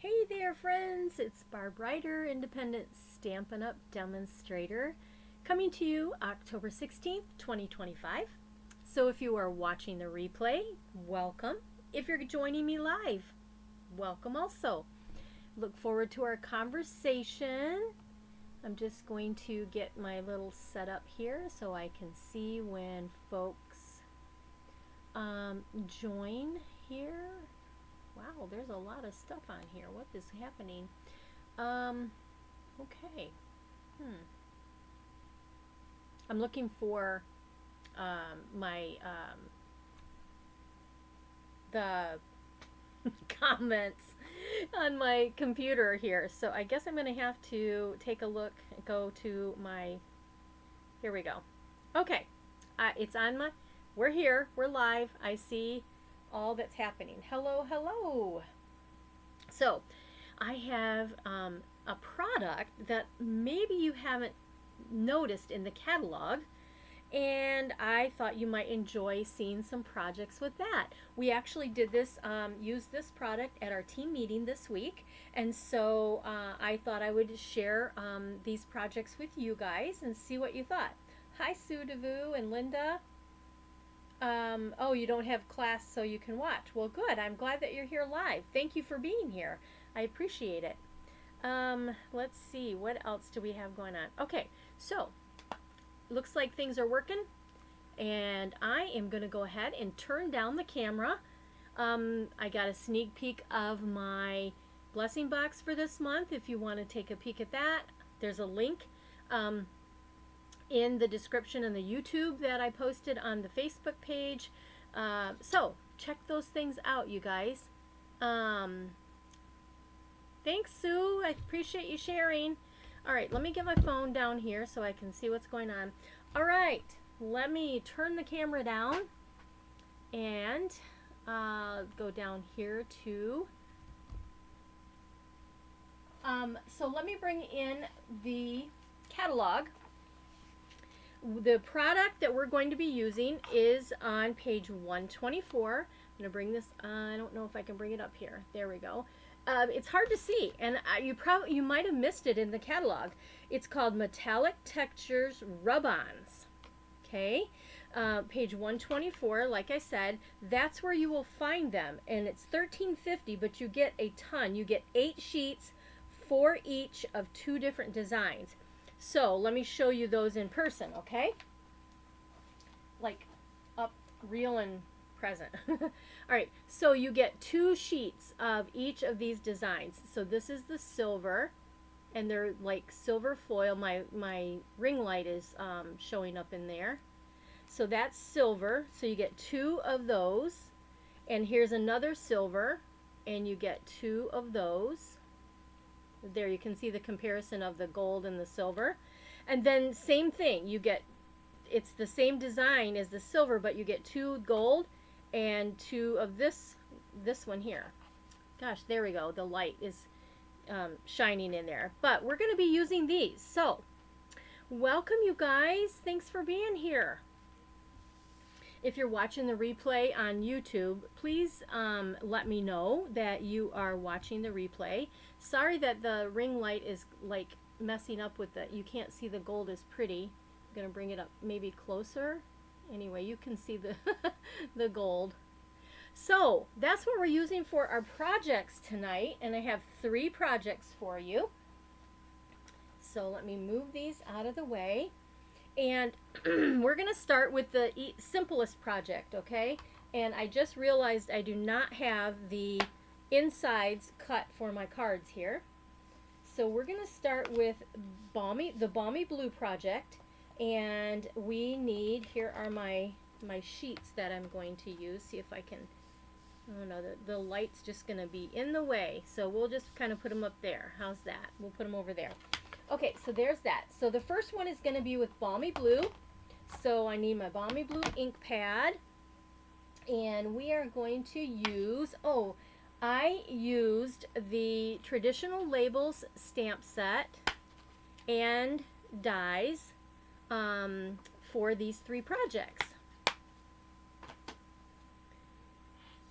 Hey there friends, it's Barb Ryder, Independent Stampin' Up! Demonstrator, coming to you October 16th, 2025. So if you are watching the replay, welcome. If you're joining me live, welcome also. Look forward to our conversation. I'm just going to get my little setup here so I can see when folks join here. Wow, there's a lot of stuff on here. What is happening? Okay. I'm looking for the comments on my computer here. So I guess I'm going to have to take a look, go to my, here we go. Okay. It's on my, we're here, we're live. I see all that's happening. Hello, hello. So I have a product that maybe you haven't noticed in the catalog, and I thought you might enjoy seeing some projects with that. We actually did this, used this product at our team meeting this week, and so I thought I would share these projects with you guys and see what you thought. Hi Sue DeVue and Linda. Oh, you don't have class so you can watch. Well, good. I'm glad that you're here live. Thank you for being here. I appreciate it. Let's see. What else do we have going on? Okay, so looks like things are working. And I am going to go ahead and turn down the camera. I got a sneak peek of my blessing box for this month. If you want to take a peek at that, there's a link in the description in the YouTube that I posted on the Facebook page. So check those things out, you guys. Thanks, Sue. I appreciate you sharing. All right, let me get my phone down here so I can see what's going on. All right, let me turn the camera down and go down here to so let me bring in the catalog. The product that we're going to be using is on page 124. I'm going to bring this, I don't know if I can bring it up here. There we go. It's hard to see, and you might have missed it in the catalog. It's called Metallic Textures Rub-Ons. Okay, page 124, like I said, that's where you will find them, and it's $13.50, but you get a ton. You get 8 sheets for each of 2 different designs. So let me show you those in person, okay? Like up real and present. All right, so you get 2 sheets of each of these designs. So this is the silver, and they're like silver foil. My ring light is showing up in there. So that's silver. So you get 2 of those. And here's another silver, and you get 2 of those. There you can see the comparison of the gold and the silver. And then same thing, you get, it's the same design as the silver, but you get 2 gold and 2 of this one here. Gosh, there we go. The light is shining in there. But we're going to be using these. So welcome, you guys. Thanks for being here. If you're watching the replay on YouTube, please let me know that you are watching the replay. Sorry that the ring light is like messing up with it. You can't see the gold is pretty. I'm going to bring it up maybe closer. Anyway, you can see the, the gold. So that's what we're using for our projects tonight. And I have 3 projects for you. So let me move these out of the way. And we're going to start with the simplest project, okay? And I just realized I do not have the insides cut for my cards here. So we're going to start with the Balmy Blue project. And we need, here are my sheets that I'm going to use. See if I can, oh no, the light's just going to be in the way. So we'll just kind of put them up there. How's that? We'll put them over there. Okay, so there's that. So the first one is going to be with Balmy Blue. So I need my Balmy Blue ink pad. And we are going to use, oh, I used the Traditional Labels stamp set and dies for these 3 projects.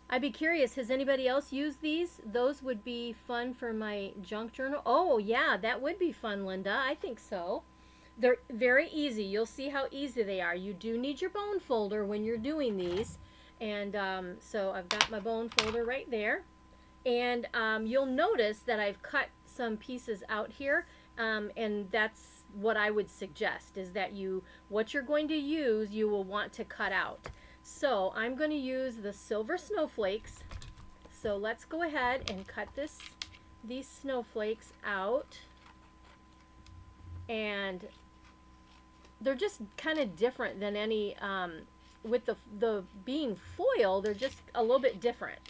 I'd be curious, has anybody else used these? Those would be fun for my junk journal. Oh, yeah, that would be fun, Linda. I think so. They're very easy. You'll see how easy they are. You do need your bone folder when you're doing these. And so I've got my bone folder right there. And you'll notice that I've cut some pieces out here. And that's what I would suggest, is that what you're going to use, you will want to cut out. So I'm going to use the silver snowflakes. So let's go ahead and cut these snowflakes out. And they're just kind of different than any, with the being foil, they're just a little bit different.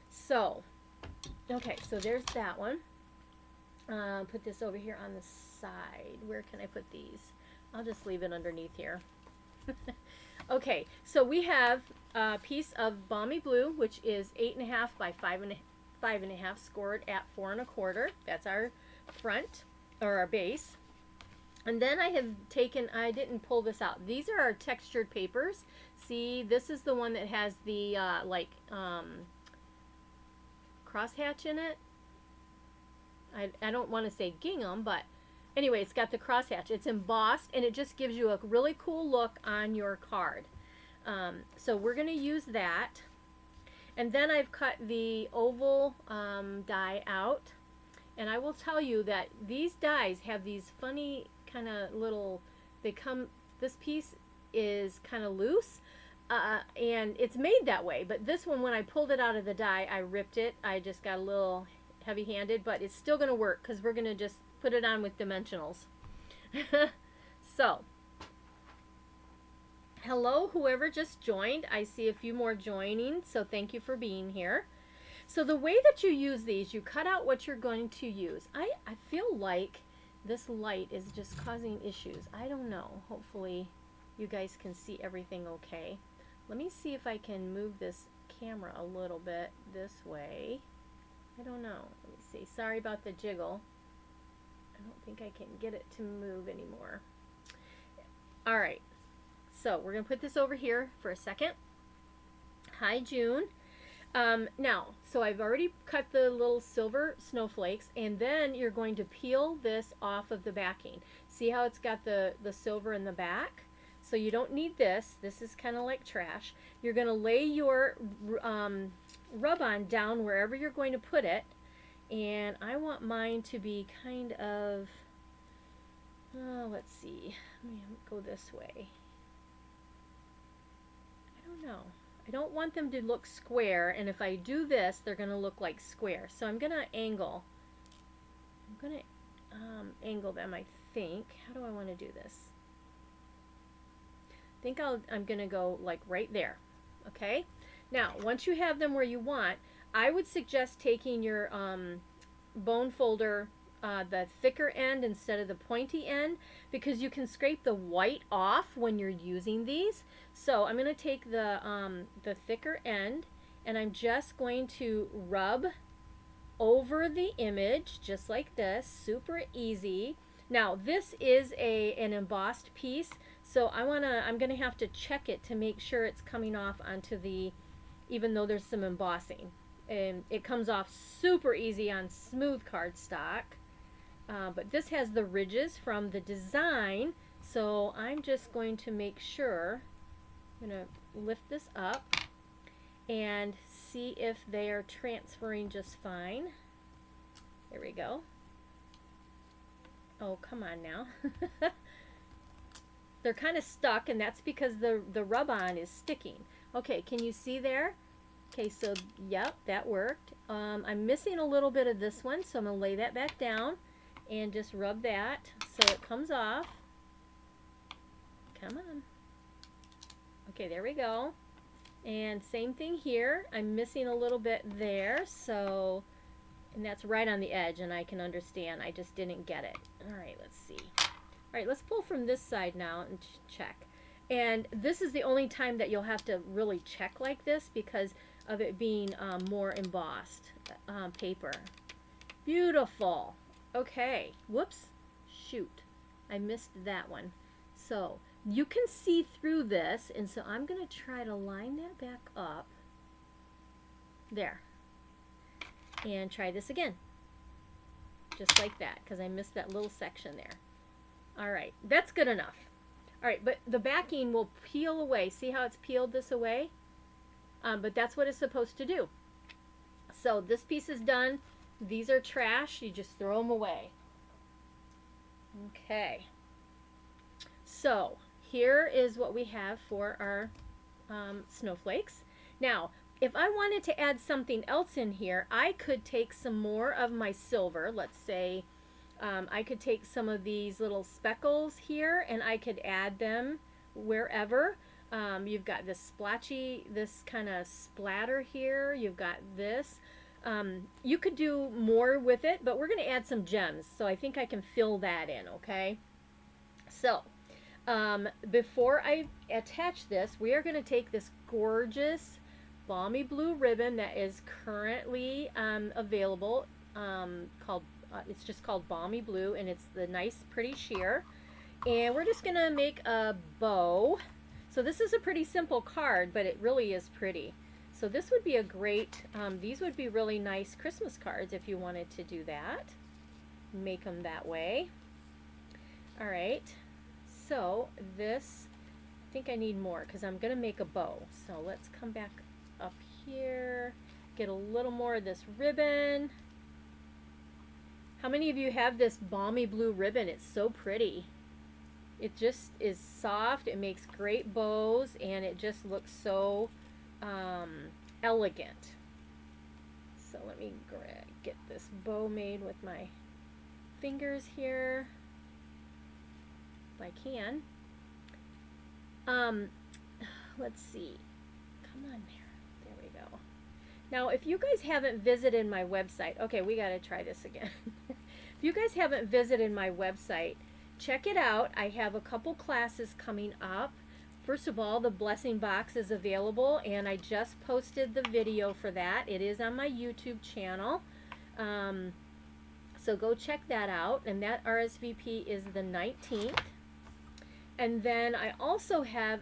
So, okay, so there's that one. Put this over here on the side. Where can I put these? I'll just leave it underneath here. Okay, so we have a piece of Balmy Blue, which is 8.5 by 5.5, scored at 4 1/4. That's our front, or our base. And then I have taken, I didn't pull this out. These are our textured papers. See, this is the one that has the crosshatch in it. I don't want to say gingham, but anyway, it's got the crosshatch. It's embossed, and it just gives you a really cool look on your card. So we're going to use that. And then I've cut the oval die out. And I will tell you that these dies have these funny kind of little, this piece is kind of loose. And it's made that way. But this one, when I pulled it out of the die, I ripped it. I just got a little heavy-handed, but it's still going to work because we're going to just put it on with dimensionals. So, hello, whoever just joined. I see a few more joining, so thank you for being here. So the way that you use these, you cut out what you're going to use. I feel like this light is just causing issues. I don't know. Hopefully you guys can see everything okay. Let me see if I can move this camera a little bit this way. I don't know. Let me see. Sorry about the jiggle. I don't think I can get it to move anymore. All right. So we're going to put this over here for a second. Hi, June. Now, so I've already cut the little silver snowflakes, and then you're going to peel this off of the backing. See how it's got the silver in the back? So you don't need this. This is kind of like trash. You're going to lay your rub-on down wherever you're going to put it, and I want mine to be kind of, let's see, let me go this way. I don't know. I don't want them to look square, and if I do this, they're going to look like square. So I'm going to angle. I'm going to angle them, I think. How do I want to do this? I think I'm going to go like right there. Okay? Now, once you have them where you want, I would suggest taking your bone folder, the thicker end instead of the pointy end, because you can scrape the white off when you're using these. So I'm going to take the thicker end, and I'm just going to rub over the image just like this. Super easy. Now this is an embossed piece, so I'm going to have to check it to make sure it's coming off onto the, even though there's some embossing. And it comes off super easy on smooth cardstock. But this has the ridges from the design, so I'm just going to make sure, I'm going to lift this up and see if they are transferring just fine. There we go. Oh, come on now. They're kind of stuck, and that's because the rub-on is sticking. Okay, can you see there? Okay, so, yep, that worked. I'm missing a little bit of this one, so I'm going to lay that back down and just rub that so it comes off. Come on. Okay, there we go. And same thing here. I'm missing a little bit there, so, and that's right on the edge, and I can understand. I just didn't get it. All right, let's see. All right, let's pull from this side now and check. And this is the only time that you'll have to really check like this because of it being more embossed paper. Beautiful. Okay. Whoops. Shoot. I missed that one. So you can see through this, and so I'm going to try to line that back up. There. And try this again. Just like that, because I missed that little section there. All right, that's good enough. All right, but the backing will peel away. See how it's peeled this away? But that's what it's supposed to do. So this piece is done. These are trash. You just throw them away. Okay. So here is what we have for our snowflakes. Now, if I wanted to add something else in here, I could take some more of my silver. Let's say I could take some of these little speckles here and I could add them wherever. You've got this splotchy, this kind of splatter here. You've got this. You could do more with it, but we're going to add some gems. So I think I can fill that in, okay? So before I attach this, we are going to take this gorgeous balmy blue ribbon that is currently available, called it's just called Balmy Blue, and it's the nice pretty sheer, and we're just gonna make a bow. So this is a pretty simple card, but it really is pretty. So this would be a great, these would be really nice Christmas cards if you wanted to do that, make them that way. All right, so this, I think I need more because I'm gonna make a bow. So let's come back up here, get a little more of this ribbon. How many of you have this balmy blue ribbon? It's so pretty. It just is soft, it makes great bows, and it just looks so elegant. So let me get this bow made with my fingers here, if I can. Let's see. Come on there. There we go. Now, if you guys haven't visited my website, okay, we got to try this again. If you guys haven't visited my website, check it out. I have a couple classes coming up. First of all, the blessing box is available, and I just posted the video for that. It is on my YouTube channel. So go check that out, and that RSVP is the 19th. And then I also have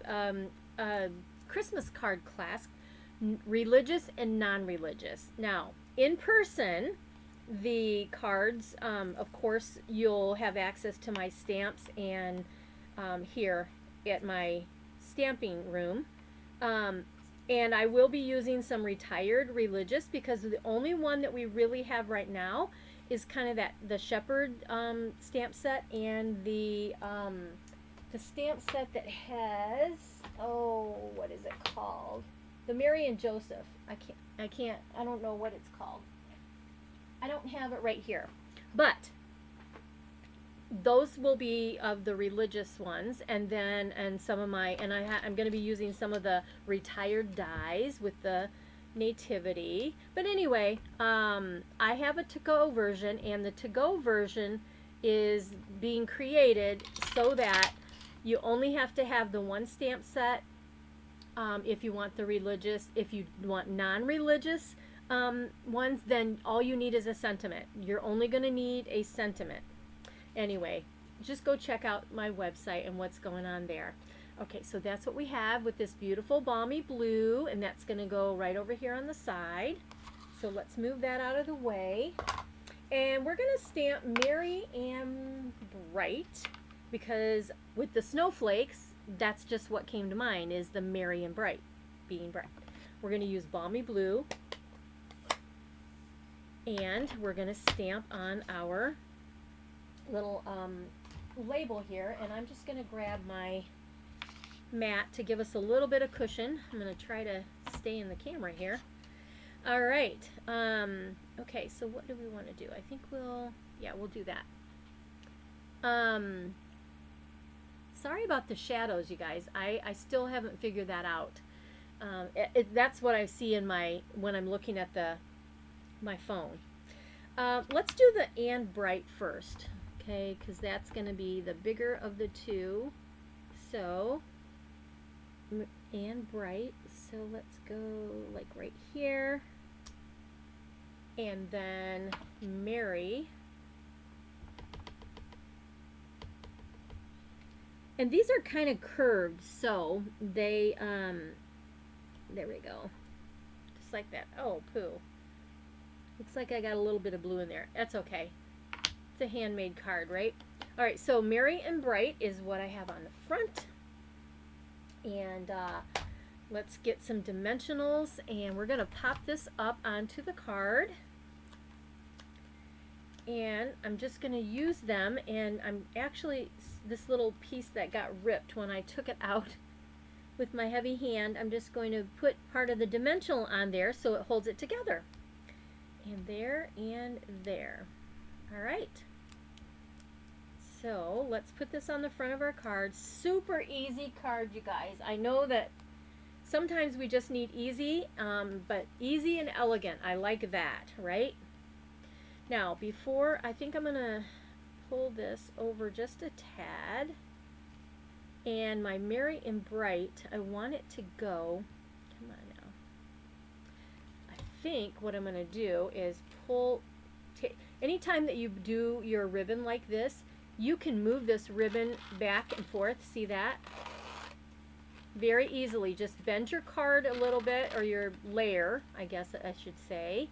a Christmas card class, religious and non-religious. Now, in person, the cards, of course, you'll have access to my stamps and here at my stamping room. And I will be using some retired religious because the only one that we really have right now is kind of the shepherd stamp set, and the stamp set that has, oh, what is it called? The Mary and Joseph. I don't know what it's called. I don't have it right here. But those will be of the religious ones, and then some of my, and I'm going to be using some of the retired dies with the nativity. But anyway, I have a to-go version, and the to-go version is being created so that you only have to have the one stamp set if you want the religious. If you want non-religious ones, then all you need is a sentiment. You're only going to need a sentiment. Anyway, just go check out my website and what's going on there. Okay, so that's what we have with this beautiful balmy blue, and that's going to go right over here on the side. So let's move that out of the way. And we're going to stamp Merry and Bright, because with the snowflakes, that's just what came to mind, is the Merry and Bright, being bright. We're going to use Balmy Blue, and we're going to stamp on our little label here, and I'm just going to grab my mat to give us a little bit of cushion. I'm going to try to stay in the camera here. All right. Okay, so what do we want to do? I think we'll do that. Sorry about the shadows, you guys. I still haven't figured that out. That's what I see in when I'm looking at my phone. Let's do the and bright first, okay? Because that's going to be the bigger of the two. So, and bright. So let's go like right here, and then Merry. And these are kind of curved, so they, there we go. just like that. Oh, poo. Looks like I got a little bit of blue in there. That's okay. It's a handmade card, right? All right, so Merry and Bright is what I have on the front. And let's get some dimensionals, and we're going to pop this up onto the card. And I'm just going to use them, and I'm actually, this little piece that got ripped when I took it out with my heavy hand, I'm just going to put part of the dimensional on there so it holds it together. And there and there. All right. So let's put this on the front of our card. Super easy card, you guys. I know that sometimes we just need easy, but easy and elegant. I like that, right? Now, before, I think I'm going to pull this over just a tad. And my Merry and Bright, I want it to go, come on now. I think what I'm going to do is pull, anytime that you do your ribbon like this, you can move this ribbon back and forth. See that? Very easily. Just bend your card a little bit, or your layer, I guess I should say.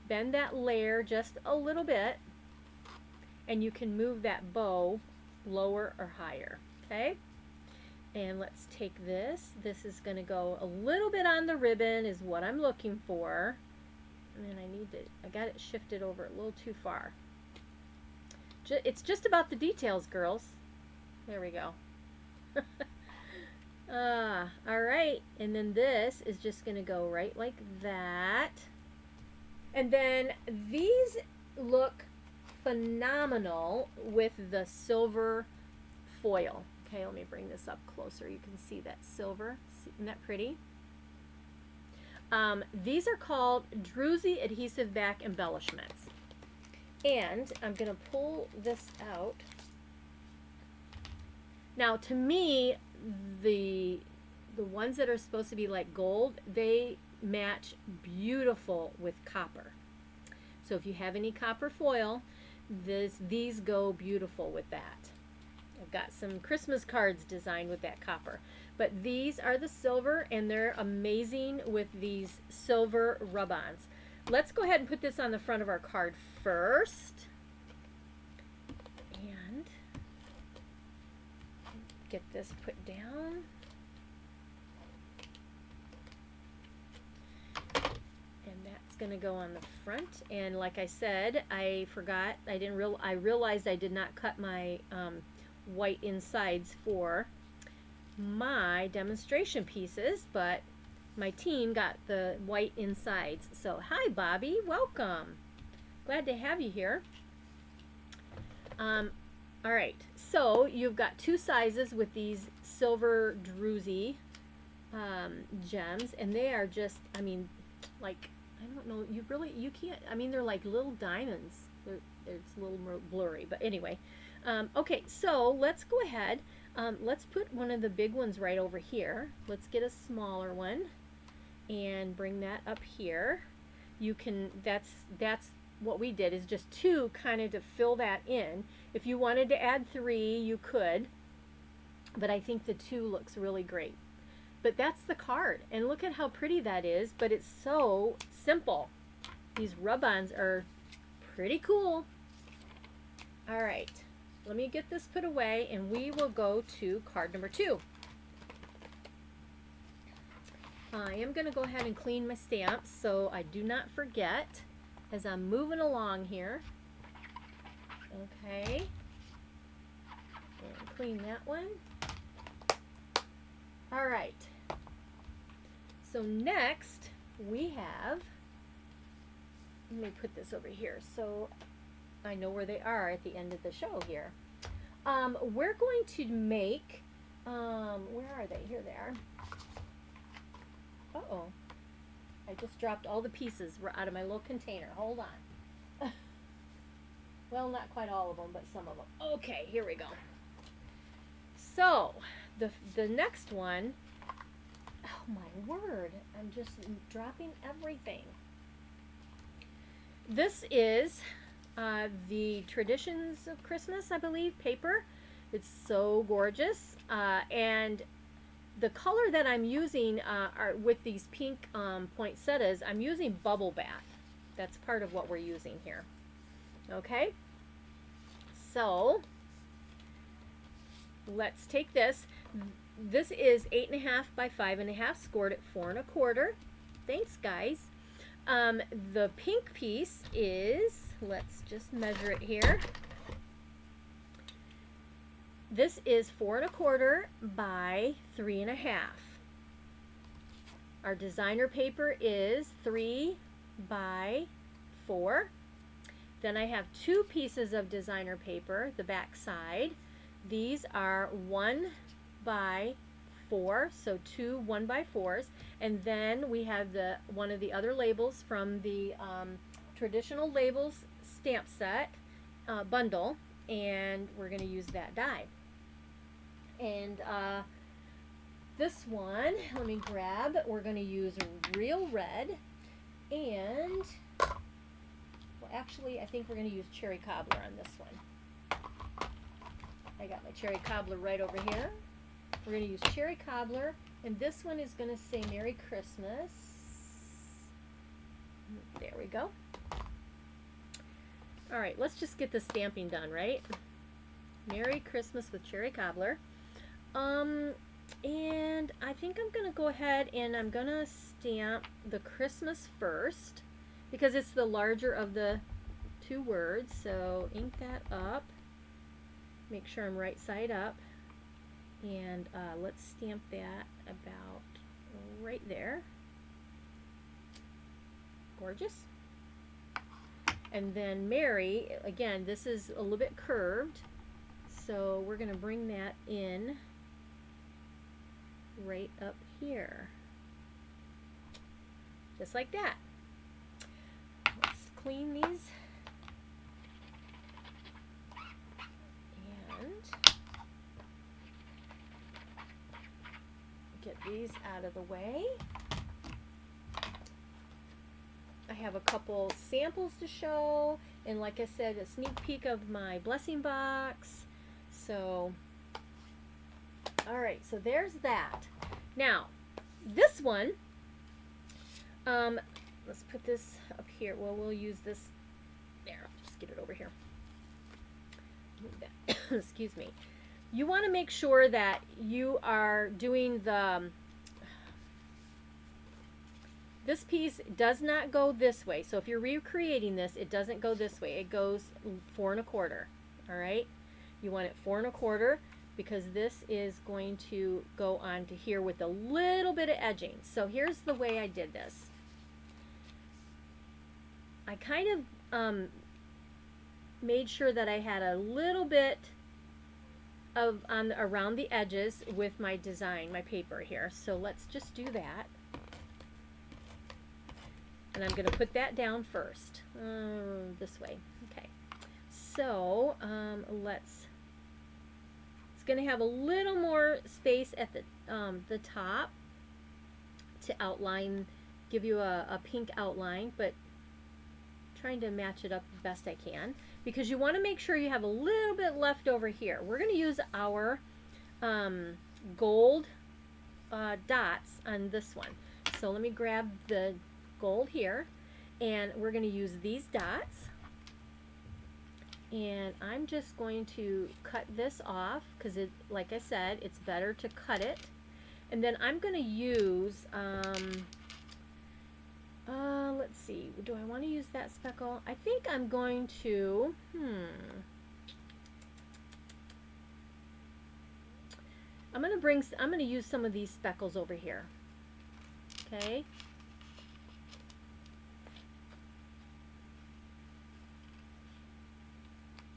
Bend that layer just a little bit, and you can move that bow lower or higher. Okay? And let's take this. This is going to go a little bit on the ribbon is what I'm looking for. And then I got it shifted over a little too far. It's just about the details, girls. There we go. All right. And then this is just going to go right like that. And then these look phenomenal with the silver foil. Okay, let me bring this up closer. You can see that silver. Isn't that pretty? These are called Druzy Adhesive Back Embellishments. And I'm going to pull this out. Now, to me, the ones that are supposed to be like gold, they match beautiful with copper. So if you have any copper foil, these go beautiful with that. I've got some Christmas cards designed with that copper. But these are the silver, and they're amazing with these silver rub-ons. Let's go ahead and put this on the front of our card first. And get this put down. And that's going to go on the front. And like I said, I forgot, I realized I did not cut my white insides for my demonstration pieces, but my team got the white insides. So hi Bobby, welcome. Glad to have you here. All right, so you've got two sizes with these silver druzy gems, and they are just, I mean, like, I don't know, you can't, I mean, they're like little diamonds. It's a little more blurry, but anyway. Okay, so let's go ahead. Let's put one of the big ones right over here. Let's get a smaller one and bring that up here. You can, that's what we did, is just two kind of to fill that in. If you wanted to add three, you could, but I think the two looks really great. But that's the card, and look at how pretty that is, but it's so simple. These rub-ons are pretty cool. All right. Let me get this put away, and we will go to card number 2. I am going to go ahead and clean my stamps so I do not forget as I'm moving along here. Okay. And clean that one. All right. So next we have, let me put this over here so I know where they are at the end of the show here. We're going to make, where are they? Here they are. Uh-oh. I just dropped all the pieces out of my little container. Hold on. Well, not quite all of them, but some of them. Okay, here we go. So, the next one, oh my word, I'm just dropping everything. This is the Traditions of Christmas, I believe, paper. It's so gorgeous. And the color that I'm using are with these pink poinsettias, I'm using Bubble Bath. That's part of what we're using here. Okay, so let's take this. This is 8.5 by 5.5, scored at 4 1/4. Thanks, guys. The pink piece is, let's just measure it here. This is 4 1/4 by 3.5. Our designer paper is 3 by 4. Then I have 2 pieces of designer paper, the back side. These are 1 by 4, so 2 1 by 4s. And then we have one of the other labels from the traditional labels stamp set bundle, and we're going to use that die. And this one, let me grab, we're going to use real red, and well, actually I think we're going to use cherry cobbler on this one. I got my cherry cobbler right over here. We're going to use cherry cobbler, and this one is going to say Merry Christmas. There we go. All right, let's just get the stamping done, right? Merry Christmas with cherry cobbler. And I think I'm going to go ahead and I'm going to stamp the Christmas first because it's the larger of the 2 words. So ink that up. Make sure I'm right side up. And let's stamp that about right there. Gorgeous. And then Mary, again, this is a little bit curved, so we're going to bring that in right up here. Just like that. Let's clean these. And get these out of the way. I have a couple samples to show, and like I said, a sneak peek of my blessing box. So, all right, so there's that. Now, this one, let's put this up here. Well, we'll use this there. Just get it over here. Move that. Excuse me. You want to make sure that you are doing this piece does not go this way. So if you're recreating this, it doesn't go this way. It goes 4 1/4. All right. You want it 4 1/4 because this is going to go on to here with a little bit of edging. So here's the way I did this. I kind of made sure that I had a little bit of around the edges with my design, my paper here. So let's just do that. And I'm going to put that down first, this way. Okay. So it's going to have a little more space at the top to outline, give you a pink outline, but trying to match it up the best I can, because you want to make sure you have a little bit left over here. We're going to use our gold dots on this one. So let me grab the gold here, and we're going to use these dots, and I'm just going to cut this off because it, like I said, it's better to cut it. And then I'm going to use let's see, do I want to use that speckle? I think I'm going to I'm going to use some of these speckles over here. Okay.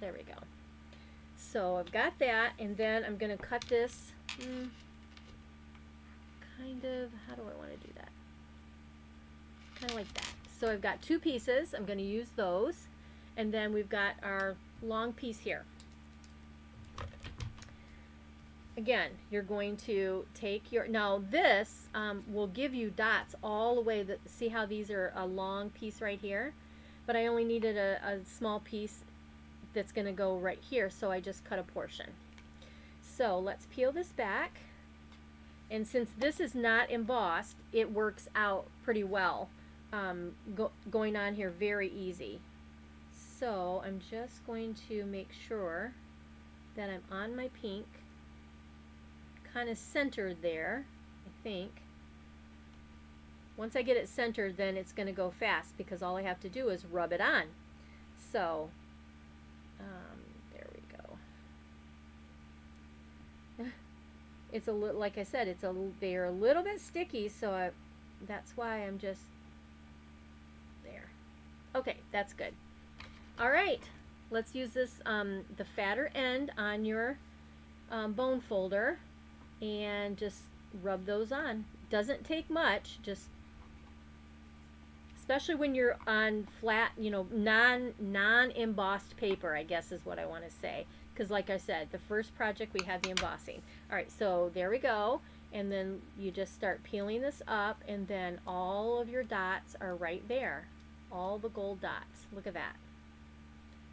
There we go. So I've got that, and then I'm going to cut this kind of, how do I want to do that? Kind of like that. So I've got 2 pieces. I'm going to use those, and then we've got our long piece here. Again, you're going to take your, now this will give you dots all the way, see how these are a long piece right here? But I only needed a small piece that's going to go right here, so I just cut a portion. So let's peel this back, And since this is not embossed, it works out pretty well. Going on here very easy. So I'm just going to make sure that I'm on my pink, kind of centered there, I think. Once I get it centered, then it's going to go fast because all I have to do is rub it on. So there we go. It's a little, like I said, they're a little bit sticky, so that's why I'm just there. Okay, that's good. All right, let's use this the fatter end on your bone folder and just rub those on. Doesn't take much, just especially when you're on flat, you know, non-embossed paper, I guess is what I want to say. Because like I said, the first project we had the embossing. All right, so there we go. And then you just start peeling this up, and then all of your dots are right there. All the gold dots. Look at that.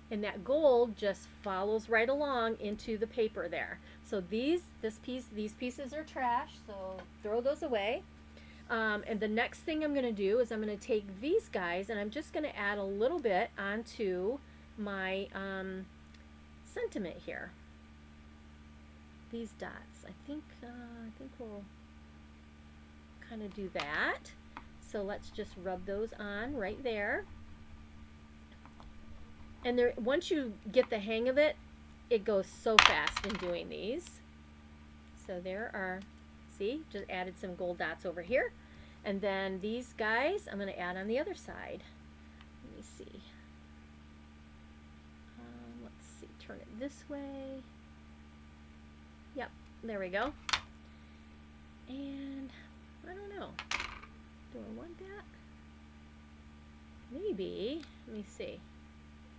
And that gold just follows right along into the paper there. So these pieces are trash, so throw those away. And the next thing I'm going to do is I'm going to take these guys and I'm just going to add a little bit onto my sentiment here. These dots. I think we'll kind of do that. So let's just rub those on right there. And there, once you get the hang of it, it goes so fast in doing these. So there are, see, just added some gold dots over here. And then these guys, I'm going to add on the other side. Let me see. Let's see, turn it this way. Yep, there we go. And I don't know. Do I want that? Maybe. Let me see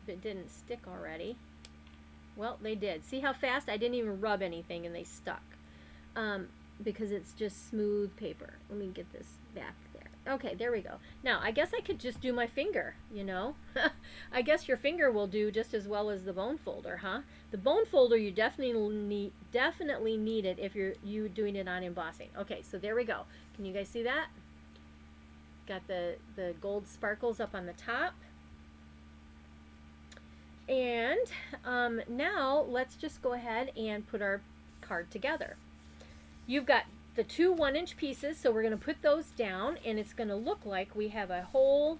if it didn't stick already. Well, they did. See how fast? I didn't even rub anything and they stuck. Because it's just smooth paper. Let me get this back there. Okay, there we go. Now, I guess I could just do my finger, you know. I guess your finger will do just as well as the bone folder, huh? The bone folder you definitely need it if you're doing it on embossing. Okay, so there we go. Can you guys see that? Got the gold sparkles up on the top. And now let's just go ahead and put our card together. You've got the two 1-inch pieces, so we're going to put those down, and it's going to look like we have a whole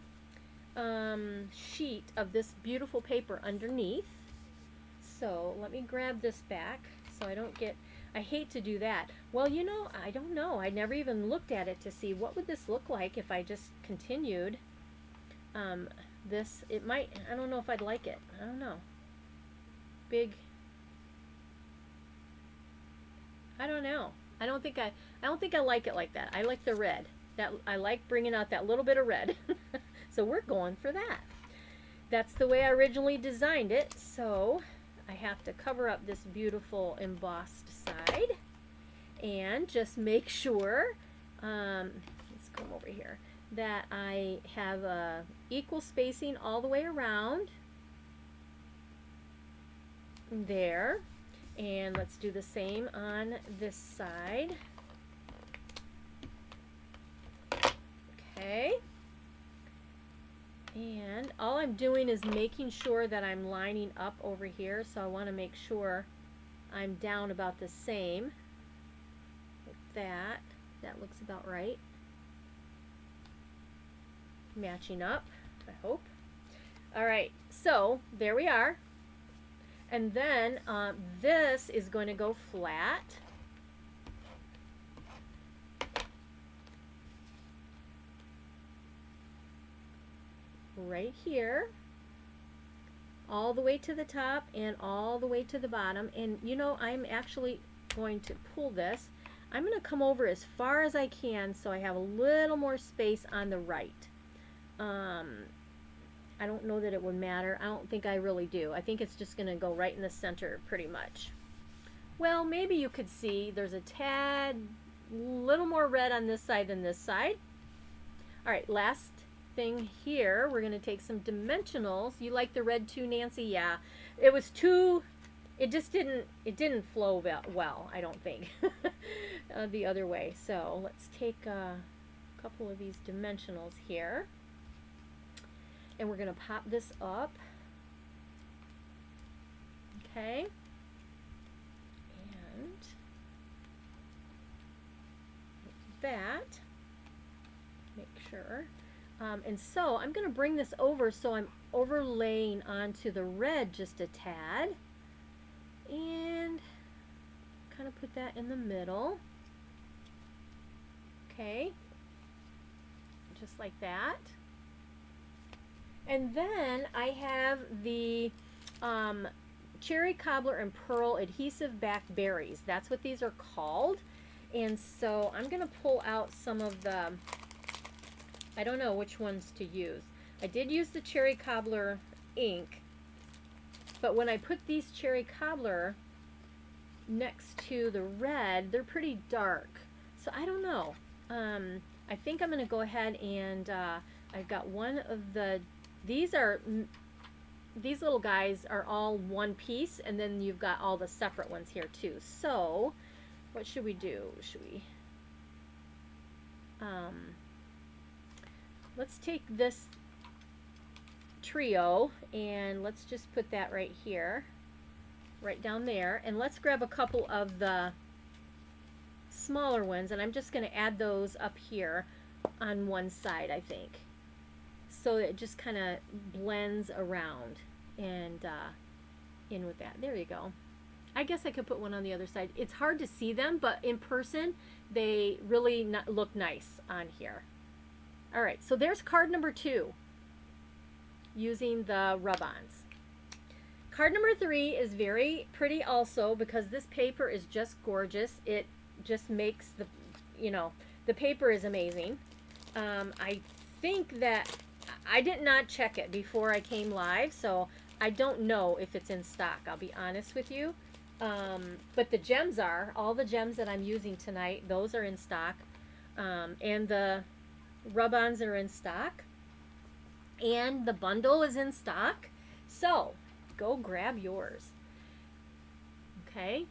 sheet of this beautiful paper underneath. So let me grab this back so I don't get, I hate to do that. Well, you know, I don't know. I never even looked at it to see what would this look like if I just continued this. It might, I don't know if I'd like it. I don't know. Big, I don't know. I don't think I like it like that. I like the red. I like bringing out that little bit of red. So we're going for that. That's the way I originally designed it. So I have to cover up this beautiful embossed side and just make sure, let's come over here, that I have equal spacing all the way around there. And let's do the same on this side. Okay. And all I'm doing is making sure that I'm lining up over here. So I want to make sure I'm down about the same. Like that. That looks about right. Matching up, I hope. All right. So there we are. And then this is going to go flat. Right here. All the way to the top and all the way to the bottom. And you know, I'm actually going to pull this. I'm going to come over as far as I can so I have a little more space on the right. I don't know that it would matter. I don't think I really do. I think it's just going to go right in the center pretty much. Well, maybe you could see there's a tad little more red on this side than this side. All right, last thing here, we're going to take some dimensionals. You like the red too, Nancy? Yeah. It was too it just didn't flow well, I don't think, the other way. So let's take a couple of these dimensionals here, and we're going to pop this up. Okay. And that, make sure. And so I'm going to bring this over so I'm overlaying onto the red just a tad, and kind of put that in the middle. Okay, just like that. And then I have the cherry cobbler and pearl adhesive back berries. That's what these are called. And so I'm going to pull out some of the, I don't know which ones to use. I did use the cherry cobbler ink, but when I put these cherry cobbler next to the red, they're pretty dark. So I don't know. I think I'm going to go ahead and I've got one of the, these little guys are all one piece, and then you've got all the separate ones here too. So what should we do? Should we let's take this trio and let's just put that right here, right down there, and let's grab a couple of the smaller ones, and I'm just going to add those up here on one side, I think, so it just kind of blends around and in with that. There you go. I guess I could put one on the other side. It's hard to see them, but in person they really look nice on here. All right, so there's card number 2 using the rub-ons. Card number 3 is very pretty also because this paper is just gorgeous. It just makes the, you know, the paper is amazing. I think that I did not check it before I came live, so I don't know if it's in stock, I'll be honest with you. But the gems are, all the gems that I'm using tonight, those are in stock. And the rub-ons are in stock. And the bundle is in stock. So, go grab yours. Okay,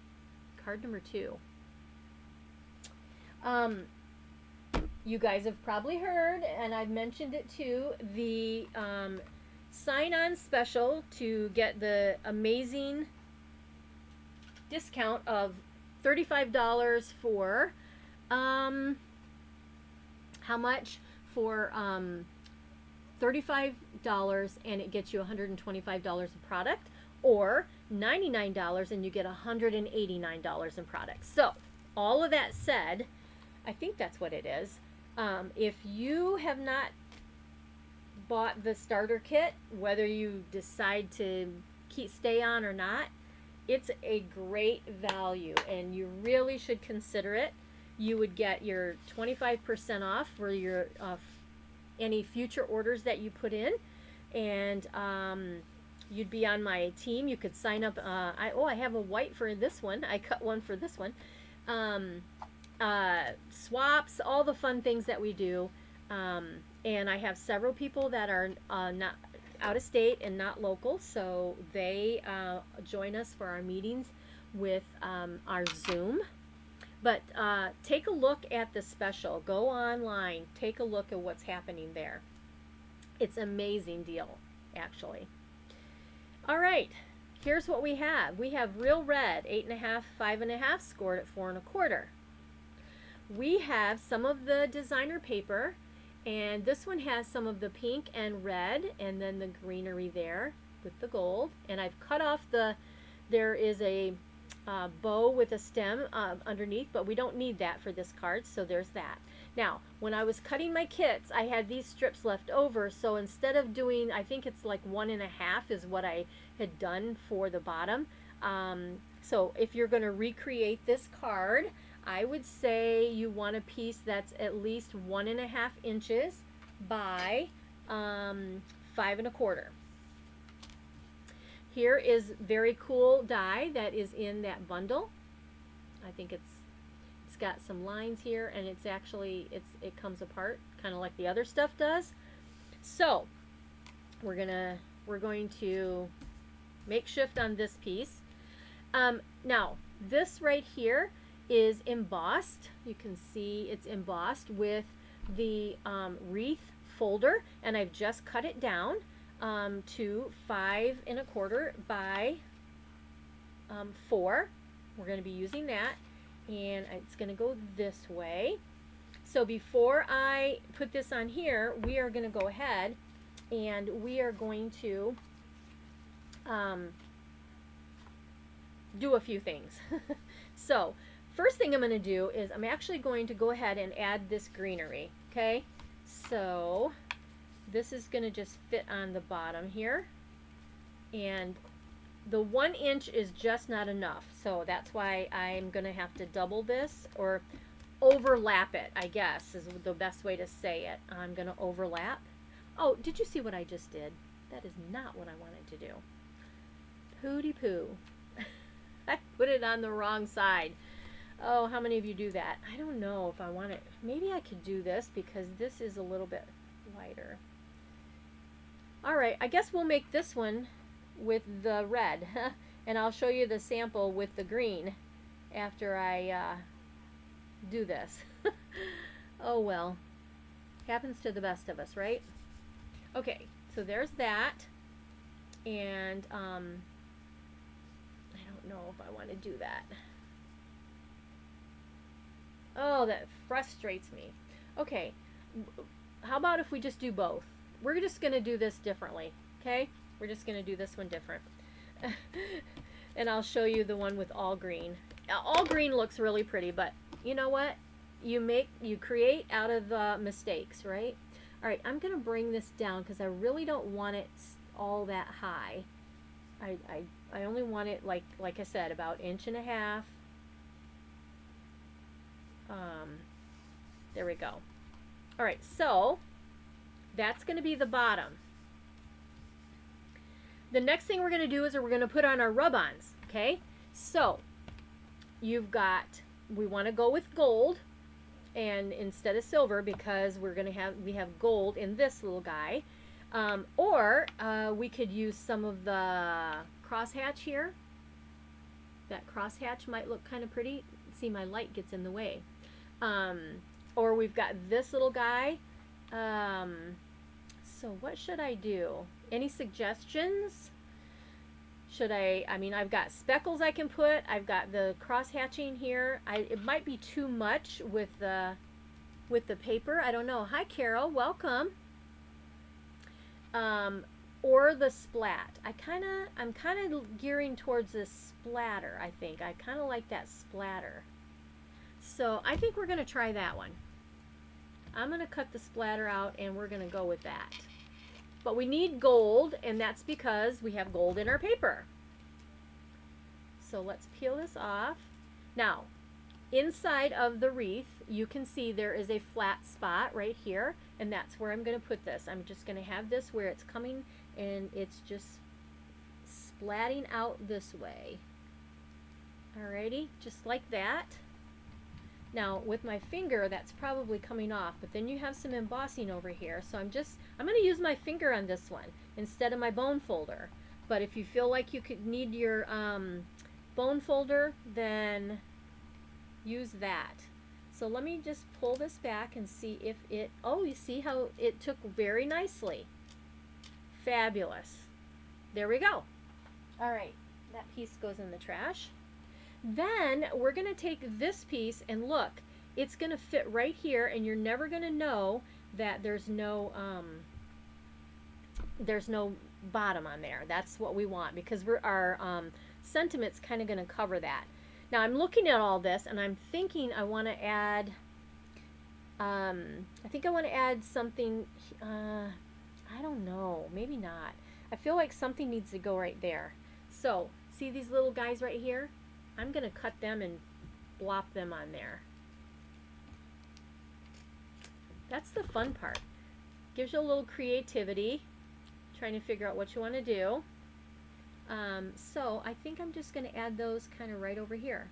card number 2. You guys have probably heard, and I've mentioned it too, the sign-on special to get the amazing discount of $35 for how much? For $35, and it gets you $125 of product, or $99 and you get $189 in product. So all of that said, I think that's what it is. If you have not bought the starter kit, whether you decide to stay on or not, it's a great value and you really should consider it. You would get your 25% off for your any future orders that you put in, and you'd be on my team. You could sign up. I have a white for this one. I cut one for this one. Swaps, all the fun things that we do, and I have several people that are not out of state and not local, so they join us for our meetings with our Zoom. But take a look at the special. Go online, take a look at what's happening there. It's an amazing deal, actually. All right, here's what we have. We have Real Red, 8.5, 5.5, scored at 4 1/4. We have some of the designer paper, and this one has some of the pink and red, and then the greenery there with the gold. And I've cut off there is a bow with a stem underneath, but we don't need that for this card, so there's that. Now, when I was cutting my kits, I had these strips left over, so instead of doing, I think it's like 1.5 is what I had done for the bottom. So if you're going to recreate this card, I would say you want a piece that's at least 1.5 inches by 5 1/4. Here is very cool die that is in that bundle. I think it's got some lines here, and it's actually it comes apart kind of like the other stuff does. So we're going to make shift on this piece. Now, this right here is embossed. You can see it's embossed with the wreath folder, and I've just cut it down to 5 1/4 by 4. We're going to be using that, and it's going to go this way. So before I put this on here, we are going to go ahead and we are going to do a few things. So first thing I'm going to do is I'm actually going to go ahead and add this greenery. Okay, so this is going to just fit on the bottom here, and the 1 inch is just not enough, so that's why I'm going to have to double this, or overlap it, I guess is the best way to say it. I'm going to overlap. Oh, did you see what I just did? That is not what I wanted to do. Pooty poo. I put it on the wrong side. Oh, how many of you do that? I don't know if I want it. Maybe I could do this because this is a little bit lighter. Alright, I guess we'll make this one with the red. And I'll show you the sample with the green after I do this. Oh well, happens to the best of us, right? Okay, so there's that, and I don't know if I want to do that. Oh, that frustrates me. Okay, how about if we just do both? We're just going to do this differently, okay? We're just going to do this one different. And I'll show you the one with all green. All green looks really pretty, but you know what? You create out of mistakes, right? All right, I'm going to bring this down because I really don't want it all that high. I only want it, like I said, about 1.5 inches. There we go. All right, so that's going to be the bottom. The next thing we're going to do is we're going to put on our rub-ons, okay? So you've got, we want to go with gold and instead of silver, because we have gold in this little guy, or we could use some of the crosshatch here. That crosshatch might look kind of pretty. See, my light gets in the way. Or we've got this little guy. So what should I do? Any suggestions? Should I mean, I've got speckles I can put. I've got the cross hatching here. It might be too much with the paper. I don't know. Hi, Carol. Welcome. Or the splat. I'm kind of gearing towards this splatter, I think. I kind of like that splatter. So I think we're going to try that one. I'm going to cut the splatter out and we're going to go with that. But we need gold, and that's because we have gold in our paper. So let's peel this off. Now, inside of the wreath, you can see there is a flat spot right here, and that's where I'm going to put this. I'm just going to have this where it's coming, and it's just splatting out this way. Alrighty, just like that. Now, with my finger, that's probably coming off, but then you have some embossing over here, so I'm going to use my finger on this one instead of my bone folder. But if you feel like you could need your bone folder, then use that. So let me just pull this back and see if it, oh, you see how it took very nicely. Fabulous. There we go. All right, that piece goes in the trash. Then we're going to take this piece and look, it's going to fit right here, and you're never going to know that there's no bottom on there. That's what we want, because our sentiment's kind of going to cover that. Now I'm looking at all this and I'm thinking I want to add, I think I want to add something, I don't know, maybe not. I feel like something needs to go right there. So see these little guys right here? I'm going to cut them and blop them on there. That's the fun part. Gives you a little creativity, trying to figure out what you want to do. So I think I'm just going to add those kind of right over here.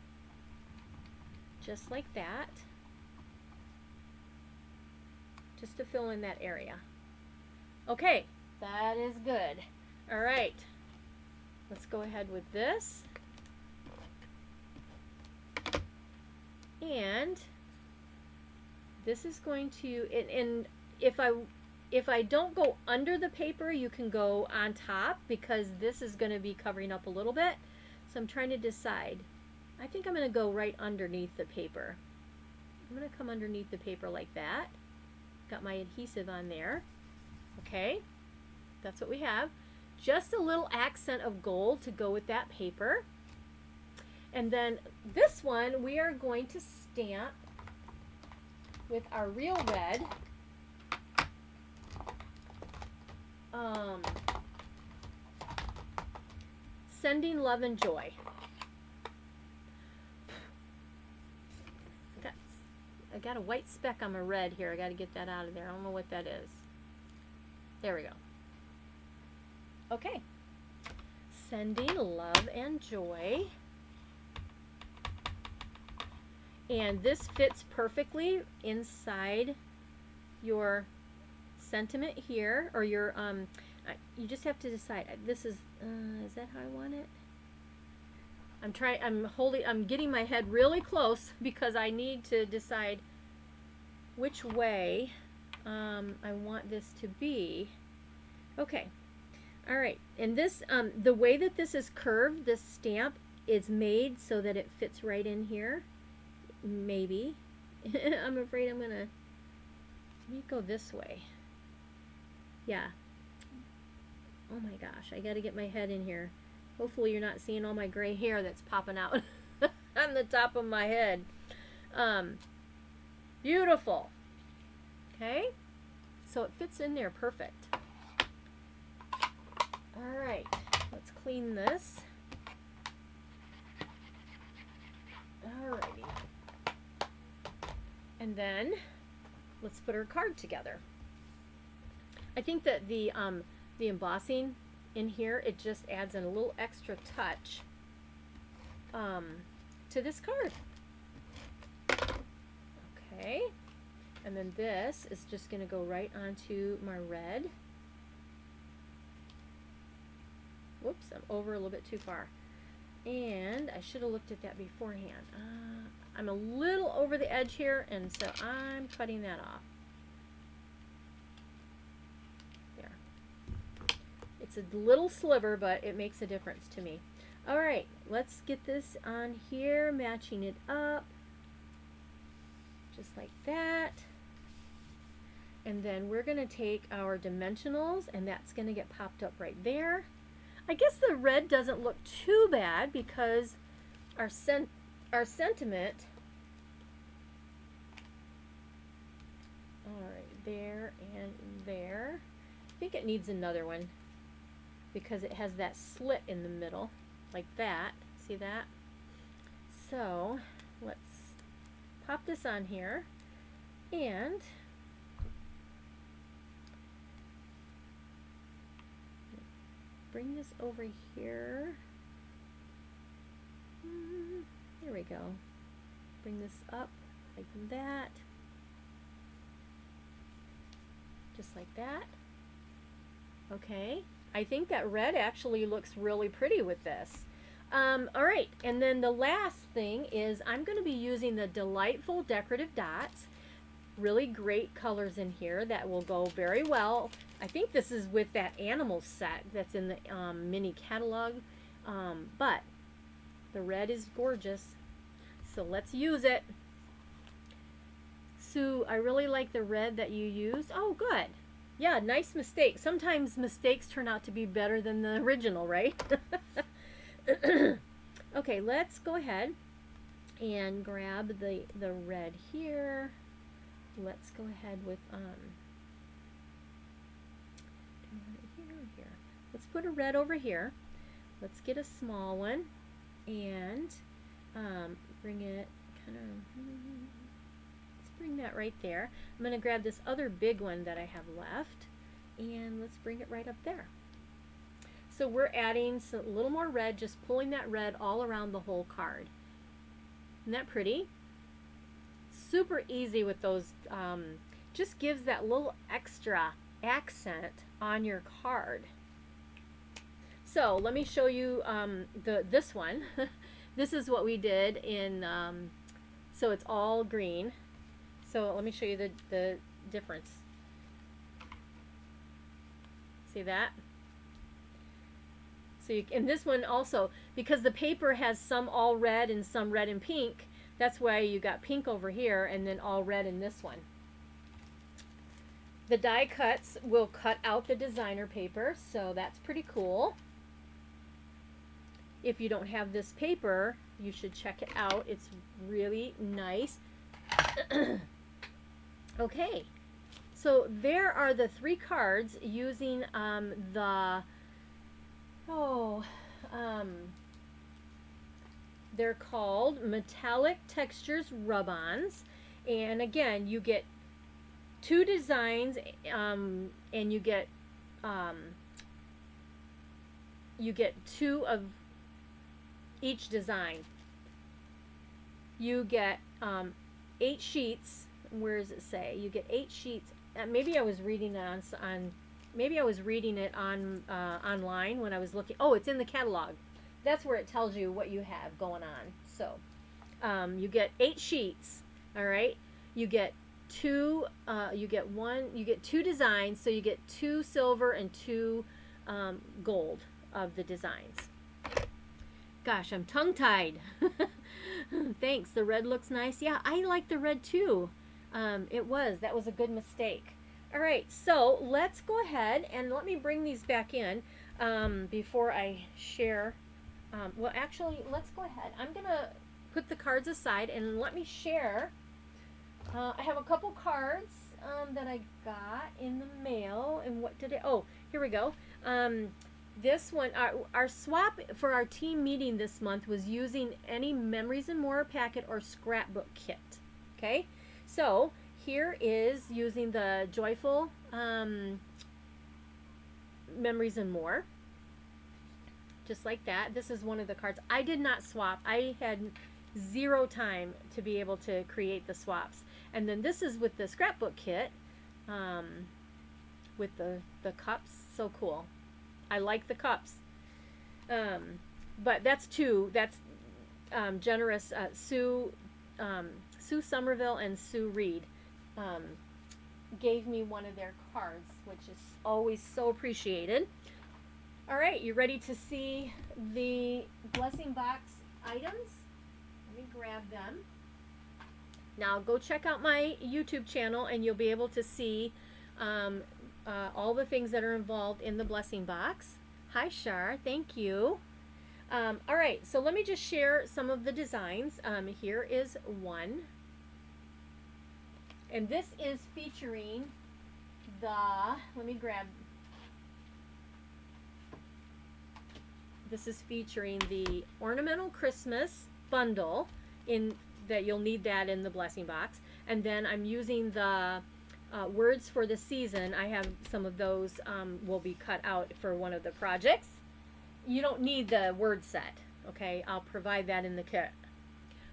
Just like that. Just to fill in that area. Okay, that is good. All right. Let's go ahead with this. And this is going to, and if I don't go under the paper, you can go on top, because this is going to be covering up a little bit. So I'm trying to decide. I think I'm going to go right underneath the paper. I'm going to come underneath the paper like that. Got my adhesive on there. Okay, that's what we have. Just a little accent of gold to go with that paper. And then this one we are going to stamp with our real red. Sending love and joy. I got a white speck on my red here. I got to get that out of there. I don't know what that is. There we go. Okay. Sending love and joy. And this fits perfectly inside your sentiment here, or your you just have to decide. This is that how I want it? I'm getting my head really close because I need to decide which way I want this to be. Okay. All right. And this the way that this is curved, this stamp is made so that it fits right in here. Maybe. I'm afraid I'm gonna, let me go this way. Yeah. Oh my gosh, I gotta get my head in here. Hopefully you're not seeing all my gray hair that's popping out on the top of my head. Beautiful. Okay, so it fits in there perfect. All right, let's clean this. Alrighty. And then let's put our card together. I think that the embossing in here, it just adds in a little extra touch to this card. Okay, and then this is just going to go right onto my red. Whoops, I'm over a little bit too far. And I should have looked at that beforehand. I'm a little over the edge here, and so I'm cutting that off. There. It's a little sliver, but it makes a difference to me. All right, let's get this on here, matching it up. Just like that. And then we're going to take our dimensionals, and that's going to get popped up right there. I guess the red doesn't look too bad because our sentiment, all right, there and there. I think it needs another one because it has that slit in the middle, like that. See that? So let's pop this on here and bring this over here. There we go. Bring this up like that. Just like that. Okay. I think that red actually looks really pretty with this. All right. And then the last thing is I'm going to be using the Delightful Decorative Dots. Really great colors in here that will go very well. I think this is with that animal set that's in the mini catalog, but the red is gorgeous, so let's use it. Sue, I really like the red that you used. Oh, good. Yeah, nice mistake. Sometimes mistakes turn out to be better than the original, right? Okay, let's go ahead and grab the red here. Let's go ahead with here. Let's put a red over here. Let's get a small one and bring it kind of. Let's bring that right there. I'm going to grab this other big one that I have left, and let's bring it right up there. So we're adding a little more red, just pulling that red all around the whole card. Isn't that pretty? Super easy with those. Just gives that little extra accent on your card. So let me show you this one. This is what we did in So it's all green. So let me show you the difference. See that? So and this one also, because the paper has some all red and some red and pink, that's why you got pink over here and then all red in this one. The die cuts will cut out the designer paper, so that's pretty cool. If you don't have this paper, you should check it out. It's really nice. Okay, so there are the 3 cards using they're called Metallic Textures Rub-Ons, and again, you get 2 designs, and you get 2 of each design. You get 8 sheets. Where does it say? You get 8 sheets. Maybe I was reading it on online when I was looking. Oh, it's in the catalog. That's where it tells you what you have going on. So you get 8 sheets. All right. You get 2. You get 2 designs. So you get 2 silver and 2 gold of the designs. Gosh, I'm tongue-tied. Thanks. The red looks nice. Yeah, I like the red too. That was a good mistake. All right, so let's go ahead and let me bring these back in before I share. Well, actually, let's go ahead. I'm going to put the cards aside and let me share. I have a couple cards that I got in the mail. And what did oh, here we go. This one, our swap for our team meeting this month was using any Memories and More packet or scrapbook kit. Okay, so here is using the Joyful Memories and More. Just like that. This is one of the cards. I did not swap. I had 0 time to be able to create the swaps. And then this is with the scrapbook kit with the cups. So cool. I like the cups. But that's 2. That's generous. Sue Somerville and Sue Reed gave me one of their cards, which is always so appreciated. All right, you ready to see the blessing box items? Let me grab them. Now go check out my YouTube channel and you'll be able to see all the things that are involved in the blessing box. Hi, Shar. Thank you. All right, so let me just share some of the designs. Here is one. And this is featuring let me grab. This is featuring the Ornamental Christmas bundle that you'll need that in the blessing box. And then I'm using the words for the season. I have some of those will be cut out for one of the projects. You don't need the word set, okay? I'll provide that in the kit.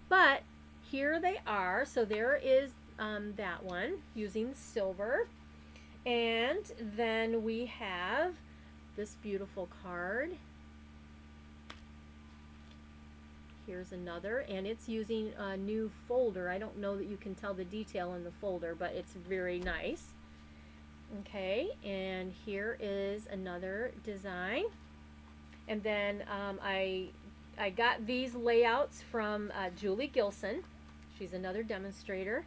But here they are. So there is that one using silver. And then we have this beautiful card. Here's another, and it's using a new folder. I don't know that you can tell the detail in the folder, but it's very nice. Okay, and here is another design. And then I got these layouts from Julie Gilson. She's another demonstrator,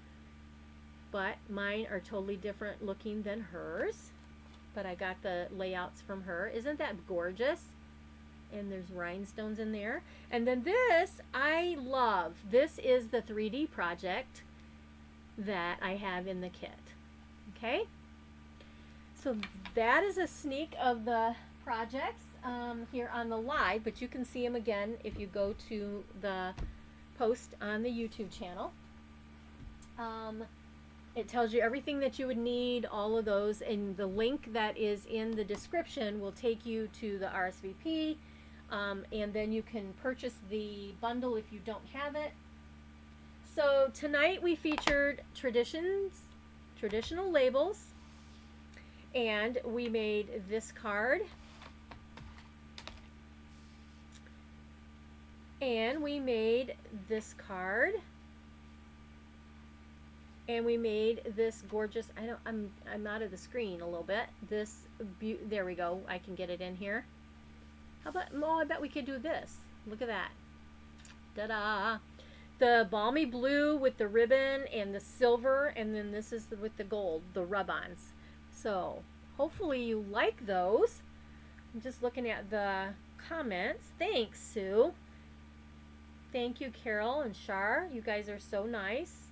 but mine are totally different looking than hers. But I got the layouts from her. Isn't that gorgeous? And there's rhinestones in there. And then this, I love. This is the 3D project that I have in the kit. Okay? So that is a sneak of the projects here on the live, but you can see them again if you go to the post on the YouTube channel. It tells you everything that you would need, all of those, and the link that is in the description will take you to the RSVP. And then you can purchase the bundle if you don't have it. So tonight we featured traditional labels, and we made this card, and we made this card, And we made this gorgeous, I'm out of the screen a little bit. There we go. I can get it in here. How about, oh, I bet we could do this. Look at that. Ta-da. The balmy blue with the ribbon and the silver, and then this is with the gold, the rub-ons. So hopefully you like those. I'm just looking at the comments. Thanks, Sue. Thank you, Carol and Shar. You guys are so nice.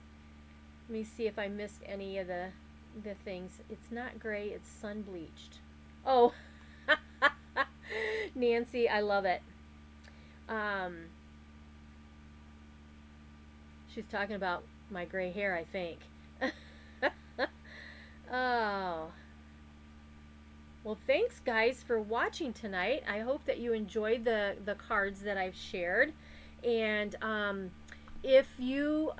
Let me see if I missed any of the things. It's not gray, it's sun bleached. Oh, Nancy, I love it. She's talking about my gray hair, I think. Oh. Well, thanks, guys, for watching tonight. I hope that you enjoyed the cards that I've shared. And if you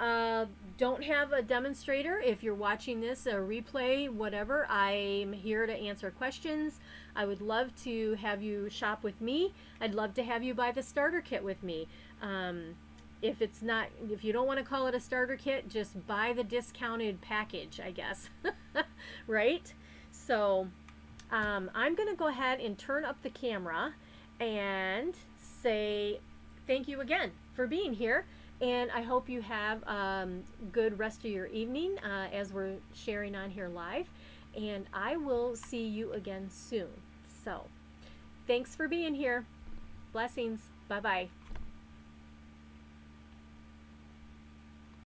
don't have a demonstrator, if you're watching this, a replay, whatever, I'm here to answer questions. I would love to have you shop with me. I'd love to have you buy the starter kit with me. If you don't want to call it a starter kit, just buy the discounted package, I guess. Right? So I'm going to go ahead and turn up the camera and say thank you again for being here. And I hope you have good rest of your evening as we're sharing on here live. And I will see you again soon. So thanks for being here. Blessings. Bye-bye.